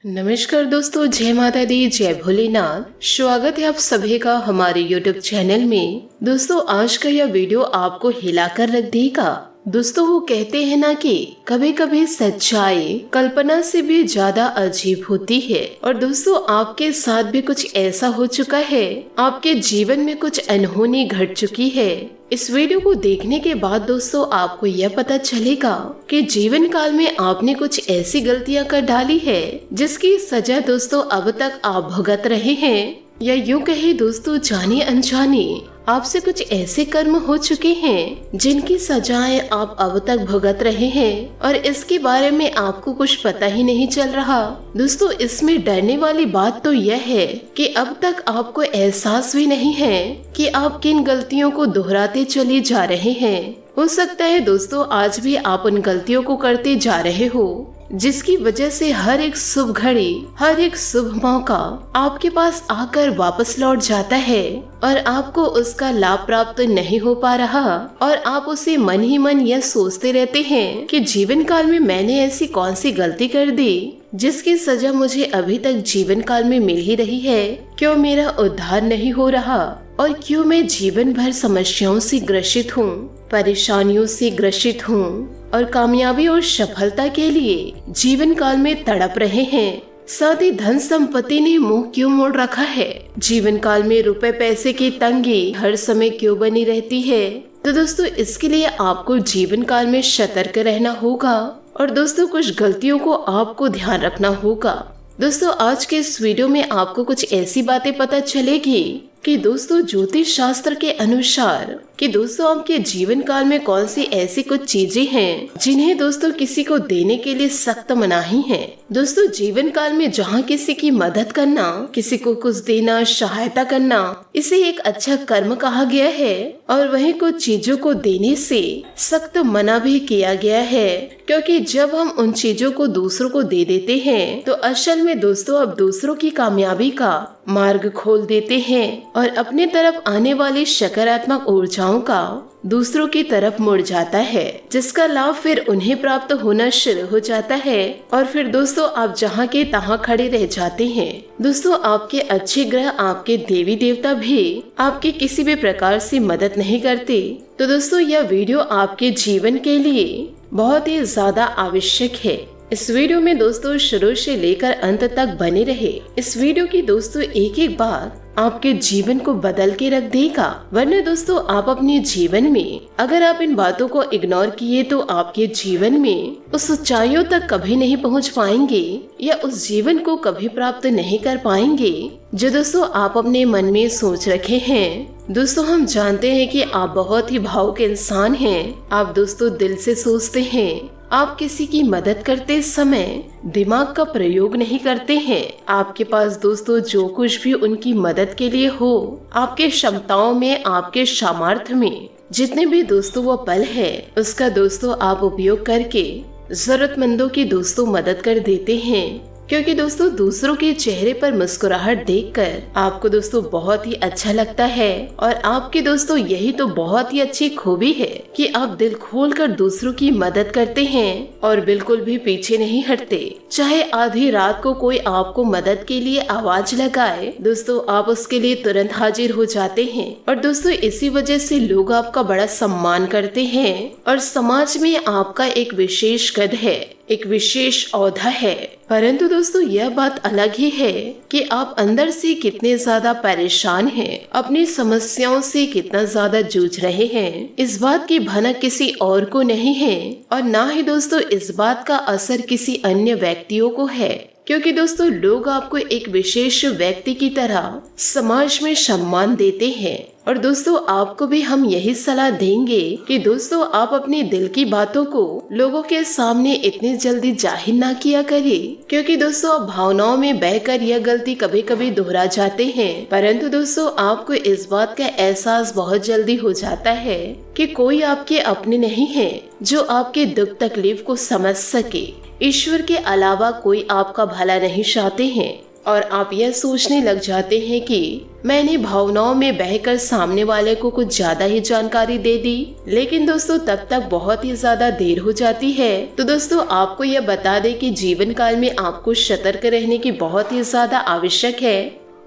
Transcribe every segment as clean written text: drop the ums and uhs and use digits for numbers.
नमस्कार दोस्तों, जय माता दी, जय भोलेनाथ। स्वागत है आप सभी का हमारे YouTube चैनल में। दोस्तों, आज का यह वीडियो आपको हिलाकर रख देगा। दोस्तों, वो कहते हैं ना कि कभी कभी सच्चाई कल्पना से भी ज्यादा अजीब होती है। और दोस्तों, आपके साथ भी कुछ ऐसा हो चुका है, आपके जीवन में कुछ अनहोनी घट चुकी है। इस वीडियो को देखने के बाद दोस्तों आपको यह पता चलेगा कि जीवन काल में आपने कुछ ऐसी गलतियां कर डाली है जिसकी सजा दोस्तों अब तक आप भुगत रहे हैं, या यूं कहे दोस्तों जाने अनजाने आपसे कुछ ऐसे कर्म हो चुके हैं जिनकी सजाएं आप अब तक भुगत रहे हैं और इसके बारे में आपको कुछ पता ही नहीं चल रहा। दोस्तों, इसमें डरने वाली बात तो यह है कि अब तक आपको एहसास भी नहीं है कि आप किन गलतियों को दोहराते चले जा रहे हैं। हो सकता है दोस्तों आज भी आप उन गलतियों को करते जा रहे हो जिसकी वजह से हर एक शुभ घड़ी, हर एक शुभ मौका आपके पास आकर वापस लौट जाता है और आपको उसका लाभ प्राप्त नहीं हो पा रहा और आप उसे मन ही मन यह सोचते रहते हैं कि जीवन काल में मैंने ऐसी कौन सी गलती कर दी जिसकी सजा मुझे अभी तक जीवन काल में मिल ही रही है। क्यों मेरा उद्धार नहीं हो रहा और क्यों मैं जीवन भर समस्याओं से ग्रसित हूँ, परेशानियों से ग्रसित हूँ और कामयाबी और सफलता के लिए जीवन काल में तड़प रहे हैं। साथ ही धन संपत्ति ने मुंह क्यों मोड़ रखा है, जीवन काल में रुपए पैसे की तंगी हर समय क्यों बनी रहती है। तो दोस्तों, इसके लिए आपको जीवन काल में सतर्क रहना होगा और दोस्तों कुछ गलतियों को आपको ध्यान रखना होगा। दोस्तों, आज के इस वीडियो में आपको कुछ ऐसी बातें पता चलेगी कि दोस्तों ज्योतिष शास्त्र के अनुसार कि दोस्तों आपके जीवन काल में कौन सी ऐसी कुछ चीजें हैं जिन्हें दोस्तों किसी को देने के लिए सख्त मनाही है। दोस्तों, जीवन काल में जहाँ किसी की मदद करना, किसी को कुछ देना, सहायता करना, इसे एक अच्छा कर्म कहा गया है और वहीं कुछ चीजों को देने से सख्त मना भी किया गया है, क्योंकि जब हम उन चीजों को दूसरों को दे देते हैं तो असल में दोस्तों अब दूसरों की कामयाबी का मार्ग खोल देते हैं और अपने तरफ आने वाली सकारात्मक ऊर्जाओं का दूसरों की तरफ मुड़ जाता है, जिसका लाभ फिर उन्हें प्राप्त होना शुरू हो जाता है और फिर दोस्तों आप जहाँ के तहाँ खड़े रह जाते हैं। दोस्तों, आपके अच्छे ग्रह, आपके देवी देवता भी आपकी किसी भी प्रकार से मदद नहीं करते। तो दोस्तों, यह वीडियो आपके जीवन के लिए बहुत ही ज्यादा आवश्यक है। इस वीडियो में दोस्तों शुरू से लेकर अंत तक बने रहे। इस वीडियो की दोस्तों एक एक बात आपके जीवन को बदल के रख देगा, वरना दोस्तों आप अपने जीवन में अगर आप इन बातों को इग्नोर किए तो आपके जीवन में उस ऊंचाइयों तक कभी नहीं पहुंच पाएंगे या उस जीवन को कभी प्राप्त नहीं कर पाएंगे जो दोस्तों आप अपने मन में सोच रखे हैं। दोस्तों, हम जानते हैं कि आप बहुत ही भावुक इंसान हैं। आप दोस्तों दिल से सोचते हैं। आप किसी की मदद करते समय दिमाग का प्रयोग नहीं करते हैं। आपके पास दोस्तों जो कुछ भी उनकी मदद के लिए हो, आपके क्षमताओं में, आपके सामर्थ्य में जितने भी दोस्तों वो पल है, उसका दोस्तों आप उपयोग करके जरूरतमंदों की दोस्तों मदद कर देते हैं। क्योंकि दोस्तों दूसरों के चेहरे पर मुस्कुराहट देखकर आपको दोस्तों बहुत ही अच्छा लगता है और आपके दोस्तों यही तो बहुत ही अच्छी खूबी है कि आप दिल खोलकर दूसरों की मदद करते हैं और बिल्कुल भी पीछे नहीं हटते। चाहे आधी रात को कोई आपको मदद के लिए आवाज लगाए, दोस्तों आप उसके लिए तुरंत हाजिर हो जाते हैं और दोस्तों इसी वजह से लोग आपका बड़ा सम्मान करते हैं और समाज में आपका एक विशेष कद है, एक विशेष औधा है। परंतु दोस्तों यह बात अलग ही है कि आप अंदर से कितने ज्यादा परेशान हैं, अपनी समस्याओं से कितना ज्यादा जूझ रहे हैं, इस बात की भनक किसी और को नहीं है और ना ही दोस्तों इस बात का असर किसी अन्य व्यक्तियों को है। क्योंकि दोस्तों लोग आपको एक विशेष व्यक्ति की तरह समाज में सम्मान देते हैं और दोस्तों आपको भी हम यही सलाह देंगे कि दोस्तों आप अपने दिल की बातों को लोगों के सामने इतनी जल्दी जाहिर ना किया करें, क्योंकि दोस्तों आप भावनाओं में बहकर यह गलती कभी कभी दोहरा जाते हैं। परंतु दोस्तों आपको इस बात का एहसास बहुत जल्दी हो जाता है कि कोई आपके अपने नहीं है जो आपके दुख तकलीफ को समझ सके। ईश्वर के अलावा कोई आपका भला नहीं चाहते हैं और आप यह सोचने लग जाते हैं कि मैंने भावनाओं में बहकर सामने वाले को कुछ ज्यादा ही जानकारी दे दी। लेकिन दोस्तों तब तक बहुत ही ज्यादा देर हो जाती है। तो दोस्तों आपको यह बता दें कि जीवन काल में आपको सतर्क रहने की बहुत ही ज्यादा आवश्यक है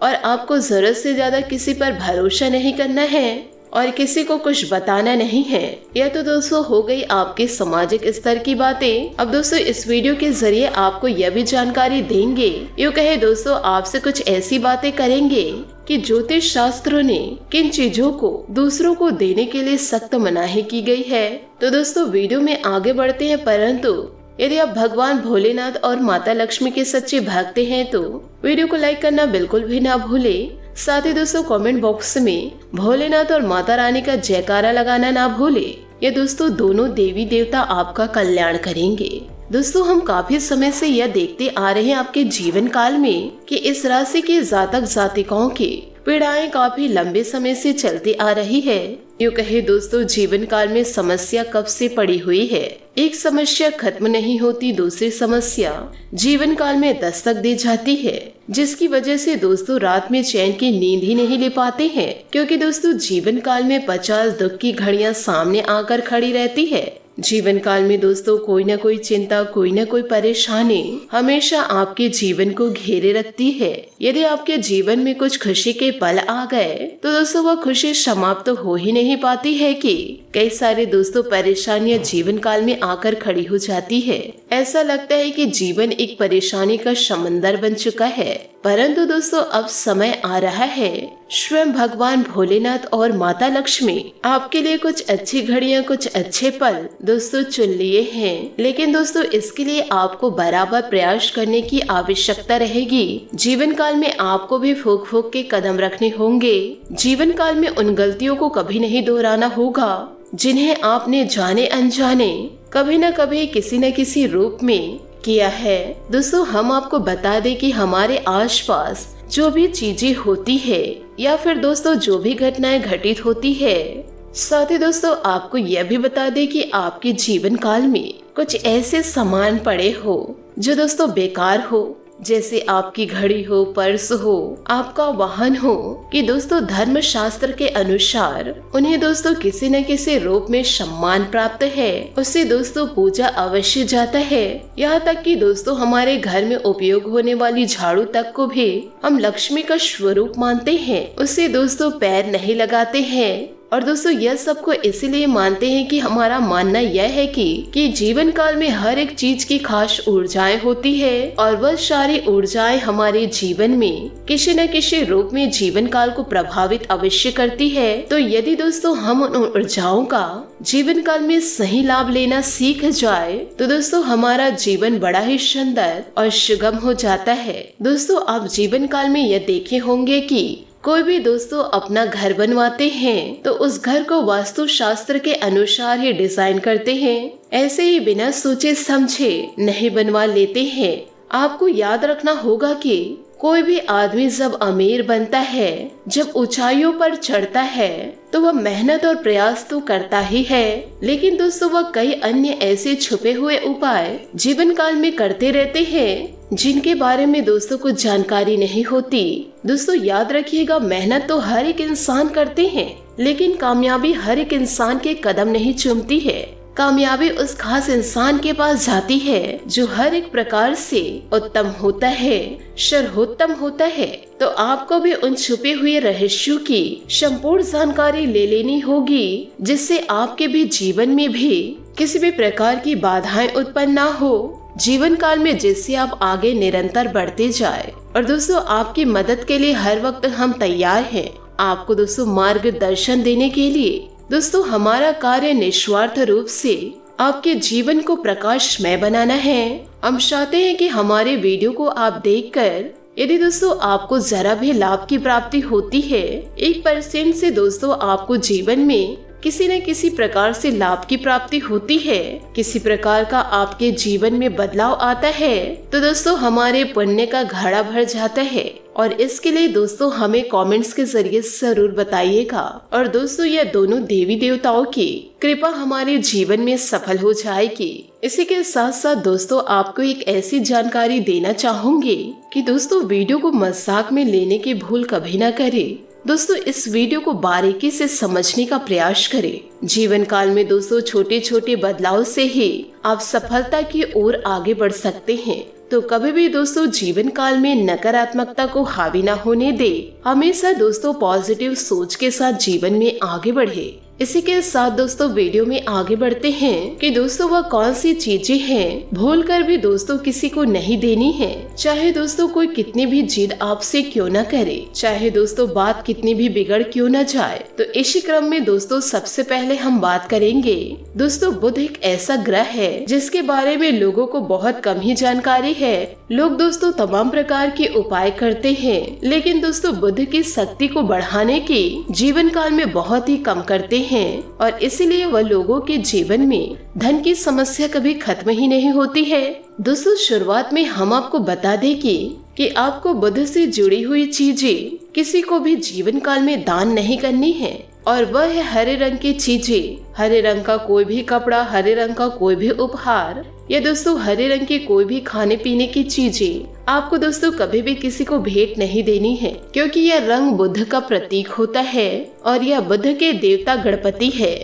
और आपको जरूरत से ज्यादा किसी पर भरोसा नहीं करना है और किसी को कुछ बताना नहीं है। यह तो दोस्तों हो गई आपके सामाजिक स्तर की बातें। अब दोस्तों इस वीडियो के जरिए आपको यह भी जानकारी देंगे, यूँ कहे दोस्तों आपसे कुछ ऐसी बातें करेंगे कि ज्योतिष शास्त्रों ने किन चीजों को दूसरों को देने के लिए सख्त मनाही की गई है। तो दोस्तों वीडियो में आगे बढ़ते हैं, परंतु यदि आप भगवान भोलेनाथ और माता लक्ष्मी के सच्चे भक्त हैं तो वीडियो को लाइक करना बिल्कुल भी ना भूले। साथ ही दोस्तों कमेंट बॉक्स में भोलेनाथ और माता रानी का जयकारा लगाना ना भूले। ये दोस्तों दोनों देवी देवता आपका कल्याण करेंगे। दोस्तों हम काफी समय से यह देखते आ रहे हैं आपके जीवन काल में कि इस राशि के जातक जातिकाओं की पीड़ाएं काफी लंबे समय से चलती आ रही है। यूँ कहे दोस्तों जीवन काल में समस्या कब से पड़ी हुई है। एक समस्या खत्म नहीं होती, दूसरी समस्या जीवन काल में दस्तक दे जाती है, जिसकी वजह से दोस्तों रात में चैन की नींद ही नहीं ले पाते हैं। क्योंकि दोस्तों जीवन काल में 50 दुख की घड़ियां सामने आकर खड़ी रहती है। जीवन काल में दोस्तों कोई न कोई चिंता, कोई न कोई परेशानी हमेशा आपके जीवन को घेरे रखती है। यदि आपके जीवन में कुछ खुशी के पल आ गए तो दोस्तों वह खुशी समाप्त तो हो ही नहीं पाती है कि कई सारे दोस्तों परेशानियां जीवन काल में आकर खड़ी हो जाती है। ऐसा लगता है कि जीवन एक परेशानी का समंदर बन चुका है। परंतु दोस्तों अब समय आ रहा है, स्वयं भगवान भोलेनाथ और माता लक्ष्मी आपके लिए कुछ अच्छी घड़ियां, कुछ अच्छे पल दोस्तों चुन लिए हैं। लेकिन दोस्तों इसके लिए आपको बराबर प्रयास करने की आवश्यकता रहेगी। जीवन काल में आपको भी फूंक फूंक के कदम रखने होंगे। जीवन काल में उन गलतियों को कभी नहीं दोहराना होगा जिन्हें आपने जाने अनजाने कभी न कभी किसी न किसी रूप में किया है। दोस्तों हम आपको बता दें कि हमारे आसपास जो भी चीजें होती है या फिर दोस्तों जो भी घटनाएं घटित होती है, साथ ही दोस्तों आपको यह भी बता दें कि आपके जीवन काल में कुछ ऐसे सामान पड़े हो जो दोस्तों बेकार हो, जैसे आपकी घड़ी हो, पर्स हो, आपका वाहन हो, कि दोस्तों धर्म शास्त्र के अनुसार उन्हें दोस्तों किसी न किसी रूप में सम्मान प्राप्त है। उससे दोस्तों पूजा अवश्य जाता है। यहाँ तक कि दोस्तों हमारे घर में उपयोग होने वाली झाड़ू तक को भी हम लक्ष्मी का स्वरूप मानते हैं। उससे दोस्तों पैर नहीं लगाते हैं। और दोस्तों यह सबको इसीलिए मानते हैं कि हमारा मानना यह है कि जीवन काल में हर एक चीज की खास ऊर्जाएं होती है और वह सारी ऊर्जाएं हमारे जीवन में किसी न किसी रूप में जीवन काल को प्रभावित अवश्य करती है। तो यदि दोस्तों हम उन ऊर्जाओं का जीवन काल में सही लाभ लेना सीख जाए तो दोस्तों हमारा जीवन बड़ा ही सुंदर और सुगम हो जाता है। दोस्तों आप जीवन काल में यह देखे होंगे कि कोई भी दोस्तों अपना घर बनवाते हैं तो उस घर को वास्तु शास्त्र के अनुसार ही डिजाइन करते हैं। ऐसे ही बिना सोचे समझे नहीं बनवा लेते हैं। आपको याद रखना होगा कि कोई भी आदमी जब अमीर बनता है, जब ऊंचाइयों पर चढ़ता है, तो वह मेहनत और प्रयास तो करता ही है, लेकिन दोस्तों वह कई अन्य ऐसे छुपे हुए उपाय जीवन काल में करते रहते हैं जिनके बारे में दोस्तों को जानकारी नहीं होती। दोस्तों याद रखिएगा, मेहनत तो हर एक इंसान करते हैं, लेकिन कामयाबी हर एक इंसान के कदम नहीं चूमती है। कामयाबी उस खास इंसान के पास जाती है जो हर एक प्रकार से उत्तम होता है, सर्वोत्तम होता है। तो आपको भी उन छुपे हुए रहस्यों की संपूर्ण जानकारी ले लेनी होगी, जिससे आपके भी जीवन में भी किसी भी प्रकार की बाधाएं उत्पन्न ना हो, जीवन काल में जिससे आप आगे निरंतर बढ़ते जाए। और दोस्तों आपकी मदद के लिए हर वक्त हम तैयार हैं, आपको दोस्तों मार्गदर्शन देने के लिए। दोस्तों हमारा कार्य निस्वार्थ रूप से आपके जीवन को प्रकाशमय बनाना है। हम चाहते हैं कि हमारे वीडियो को आप देखकर यदि दोस्तों आपको जरा भी लाभ की प्राप्ति होती है, 1% से दोस्तों आपको जीवन में किसी न किसी प्रकार से लाभ की प्राप्ति होती है, किसी प्रकार का आपके जीवन में बदलाव आता है, तो दोस्तों हमारे पुण्य का घड़ा भर जाता है। और इसके लिए दोस्तों हमें कमेंट्स के जरिए जरूर बताइएगा। और दोस्तों यह दोनों देवी देवताओं की कृपा हमारे जीवन में सफल हो जाएगी। इसी के साथ साथ दोस्तों आपको एक ऐसी जानकारी देना चाहूंगी कि दोस्तों वीडियो को मजाक में लेने की भूल कभी ना करें। दोस्तों इस वीडियो को बारीकी से समझने का प्रयास करें। जीवन काल में दोस्तों छोटे छोटे बदलाव से ही आप सफलता की ओर आगे बढ़ सकते हैं। तो कभी भी दोस्तों जीवन काल में नकारात्मकता को हावी ना होने दे। हमेशा दोस्तों पॉजिटिव सोच के साथ जीवन में आगे बढ़े। इसी के साथ दोस्तों वीडियो में आगे बढ़ते हैं कि दोस्तों वह कौन सी चीजें हैं भूल कर भी दोस्तों किसी को नहीं देनी है। चाहे दोस्तों कोई कितनी भी जिद आपसे क्यों न करे, चाहे दोस्तों बात कितनी भी बिगड़ क्यों न जाए। तो इसी क्रम में दोस्तों सबसे पहले हम बात करेंगे। दोस्तों बुध एक ऐसा ग्रह है जिसके बारे में लोगों को बहुत कम ही जानकारी है। लोग दोस्तों तमाम प्रकार के उपाय करते हैं, लेकिन दोस्तों बुध की शक्ति को बढ़ाने की जीवन काल में बहुत ही कम करते हैं और इसीलिए वह लोगों के जीवन में धन की समस्या कभी खत्म ही नहीं होती है। दोस्तों शुरुआत में हम आपको बता दें कि आपको बुध से जुड़ी हुई चीजें किसी को भी जीवन काल में दान नहीं करनी है और वह है हरे रंग की चीजें। हरे रंग का कोई भी कपड़ा, हरे रंग का कोई भी उपहार या दोस्तों हरे रंग की कोई भी खाने पीने की चीजें आपको दोस्तों कभी भी किसी को भेंट नहीं देनी है, क्योंकि यह रंग बुध का प्रतीक होता है और यह बुध के देवता गणपति है।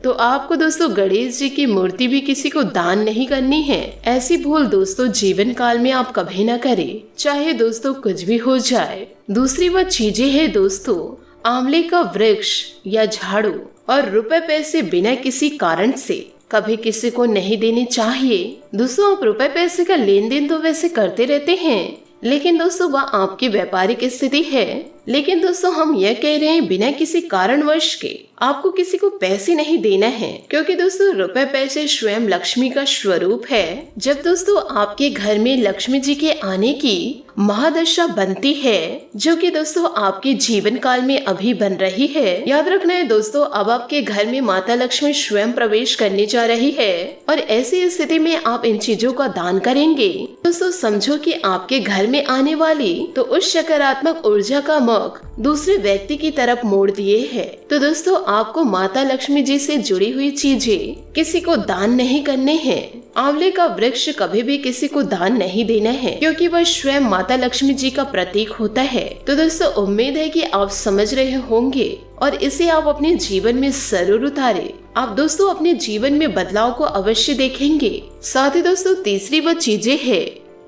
तो आपको दोस्तों गणेश जी की मूर्ति भी किसी को दान नहीं करनी है। ऐसी भूल दोस्तों जीवन काल में आप कभी ना करें, चाहे दोस्तों कुछ भी हो जाए। दूसरी वह चीजें है दोस्तों आंवले का वृक्ष या झाड़ू और रुपए पैसे बिना किसी कारण से कभी किसी को नहीं देने चाहिए। दोस्तों आप रुपए पैसे का लेन देन तो वैसे करते रहते हैं, लेकिन दोस्तों वह आपकी व्यापारिक स्थिति है। लेकिन दोस्तों हम यह कह रहे हैं बिना किसी कारणवश के आपको किसी को पैसे नहीं देना है, क्योंकि दोस्तों रुपए पैसे स्वयं लक्ष्मी का स्वरूप है। जब दोस्तों आपके घर में लक्ष्मी जी के आने की महादशा बनती है, जो कि दोस्तों आपके जीवन काल में अभी बन रही है, याद रखना है दोस्तों अब आपके घर में माता लक्ष्मी स्वयं प्रवेश करने जा रही है और ऐसी स्थिति में आप इन चीजों का दान करेंगे। दोस्तों समझो कि आपके घर में आने वाली तो उस सकारात्मक ऊर्जा का मुख दूसरे व्यक्ति की तरफ मोड़ दिए है। तो दोस्तों आपको माता लक्ष्मी जी से जुड़ी हुई चीजें किसी को दान नहीं करने हैं। आंवले का वृक्ष कभी भी किसी को दान नहीं देना है, क्योंकि वह स्वयं माता लक्ष्मी जी का प्रतीक होता है। तो दोस्तों उम्मीद है कि आप समझ रहे होंगे और इसे आप अपने जीवन में जरूर उतारें। आप दोस्तों अपने जीवन में बदलाव को अवश्य देखेंगे। साथ ही दोस्तों तीसरी वह चीजें है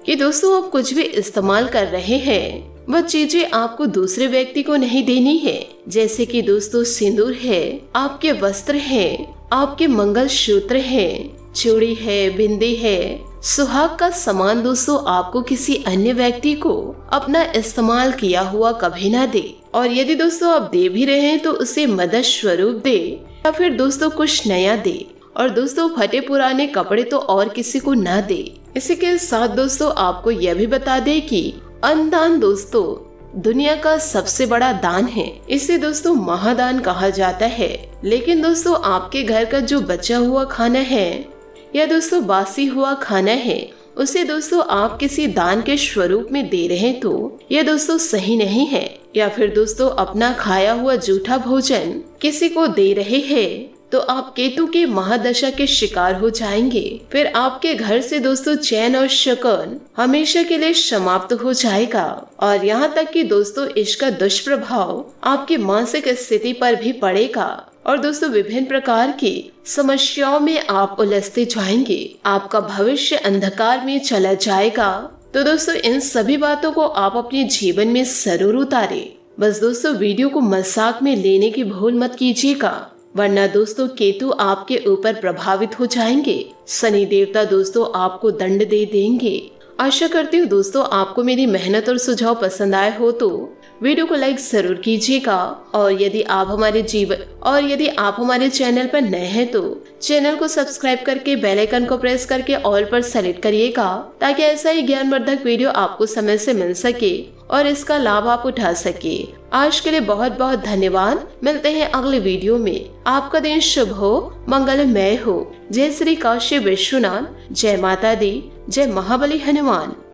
कि दोस्तों आप कुछ भी इस्तेमाल कर रहे हैं वह चीजें आपको दूसरे व्यक्ति को नहीं देनी है। जैसे कि दोस्तों सिंदूर है, आपके वस्त्र हैं, आपके मंगलसूत्र हैं, चूड़ी है, बिंदी है, सुहाग का सामान दोस्तों आपको किसी अन्य व्यक्ति को अपना इस्तेमाल किया हुआ कभी ना दे। और यदि दोस्तों आप दे भी रहे हैं तो उसे मदद स्वरूप दे या फिर दोस्तों कुछ नया दे। और दोस्तों फटे पुराने कपड़े तो और किसी को ना दे। इसी के साथ दोस्तों आपको यह भी बता दे कि अन्नदान दोस्तों दुनिया का सबसे बड़ा दान है। इसे दोस्तों महादान कहा जाता है। लेकिन दोस्तों आपके घर का जो बचा हुआ खाना है या दोस्तों बासी हुआ खाना है उसे दोस्तों आप किसी दान के स्वरूप में दे रहे तो यह दोस्तों सही नहीं है। या फिर दोस्तों अपना खाया हुआ जूठा भोजन किसी को दे रहे हैं तो आप केतु के महादशा के शिकार हो जाएंगे। फिर आपके घर से दोस्तों चैन और शकन हमेशा के लिए समाप्त हो जाएगा और यहाँ तक कि दोस्तों इसका दुष्प्रभाव आपकी मानसिक स्थिति पर भी पड़ेगा और दोस्तों विभिन्न प्रकार की समस्याओं में आप उलझते जाएंगे। आपका भविष्य अंधकार में चला जाएगा। तो दोस्तों इन सभी बातों को आप अपने जीवन में जरूर उतारें। बस दोस्तों वीडियो को मजाक में लेने की भूल मत कीजिएगा, वरना दोस्तों केतु आपके ऊपर प्रभावित हो जाएंगे। शनि देवता दोस्तों आपको दंड दे देंगे। आशा करती हूँ दोस्तों आपको मेरी मेहनत और सुझाव पसंद आए हो तो वीडियो को लाइक जरूर कीजिएगा और यदि आप हमारे चैनल पर नए हैं तो चैनल को सब्सक्राइब करके बेल आइकन को प्रेस करके ऑल पर सेलेक्ट करिएगा, ताकि ऐसा ही ज्ञानवर्धक वीडियो आपको समय से मिल सके और इसका लाभ आप उठा सके। आज के लिए बहुत बहुत धन्यवाद। मिलते हैं अगले वीडियो में। आपका दिन शुभ हो, मंगलमय हो। जय श्री काशी विश्वनाथ, जय माता दी, जय महाबली हनुमान।